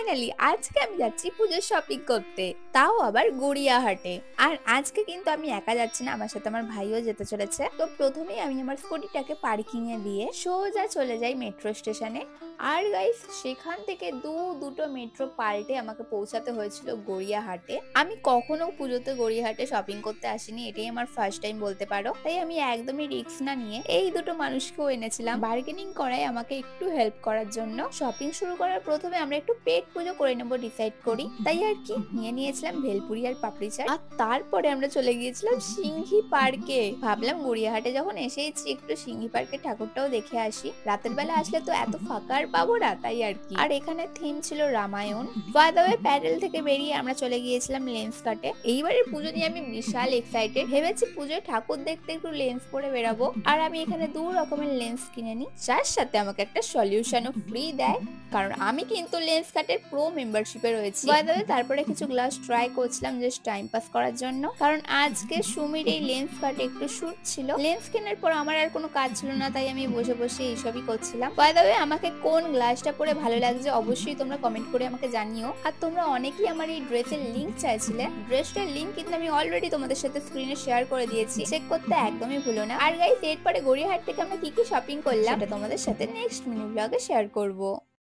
Finally আজকে আমি যাচ্ছি পুজোর শপিং করতে, তাও আবার গড়িয়াহাটে। আর আজকে কিন্তু আমি একা যাচ্ছি না, আমার সাথে আমার ভাইও যেতে চলেছে। তো প্রথমেই আমি আমার স্কুটিটাকে পার্কিং এ দিয়ে সোজা চলে যাই মেট্রো স্টেশনে। আর গাইস, সেখান থেকে দুটো মেট্রো পাল্টে আমাকে পৌঁছাতে হয়েছিল গড়িয়াহাটে। আমি কখনো পুজোতে গড়িয়াহাটে শপিং করতে আসিনি, এটাই আমার ফার্স্ট টাইম বলতে পারো। তাই আমি একদমই রিস্ক না নিয়ে এই দুটো মানুষকেও এনেছিলাম বার্গেনিং করায় আমাকে একটু হেল্প করার জন্য। শপিং শুরু করার প্রথমে আমরা একটু পেট পুজো করে নেবো ডিসাইড করি, তাই আর কি নিয়ে নিয়েছিলাম ভেলপুরি আর পাপড়ি চাট। আর তারপরে আমরা চলে গিয়েছিলাম সিংহি পার্কে। ভাবলাম গড়িয়াহাটে যখন এসেছি একটু সিংহি পার্কের ঠাকুরটাও দেখে আসি, রাতের বেলা আসলে তো এত ফাঁকা আর পাবো না, তাই আর কি। আর এখানে থিম ছিল Ramayana. By the way, pandal থেকে বেরিয়ে আমরা চলে গিয়েছিলাম লেন্স কাটে। এইবারের পুজো নিয়ে আমি বিশাল এক্সাইটেড, ভেবেছি পুজোয় ঠাকুর দেখতে একটু লেন্স পরে বেরাবো। আর আমি এখানে 2 রকমের লেন্স কিনে নিই, যার সাথে আমাকে একটা সলিউশনও ফ্রি দেয়, কারণ আমি কিন্তু লেন্স কাটের প্রো মেম্বারশিপে রয়েছি। বাই দ্য ওয়ে, তারপরে কিছু গ্লাস ট্রাই করছিলাম জাস্ট টাইম পাস করার জন্য, কারণ আজকে সুমির এই লেন্স কাটে একটু শুট ছিল। লেন্স কেনার পর আমার আর কোনো কাজ ছিল না, তাই আমি বসে বসে এইসবই করছিলাম। বাই দ্য ওয়ে, আমাকে কোন গ্লাসটা পরে ভালো লাগছে অবশ্যই তোমরা কমেন্ট করে আমাকে জানিও। আর তোমরা অনেকেই আমার এই ড্রেসের লিংক চাইছিলে, ড্রেসটার লিংক কিন্তু আমি অলরেডি তোমাদের সাথে স্ক্রিনে শেয়ার করে দিয়েছি, চেক করতে একদমই ভুলো না। আর গাইস, এরপরে গড়িয়াহাট থেকে আমরা কি কি শপিং করলাম সেটা তোমাদের সাথে নেক্সট মিনি ব্লগে শেয়ার করব।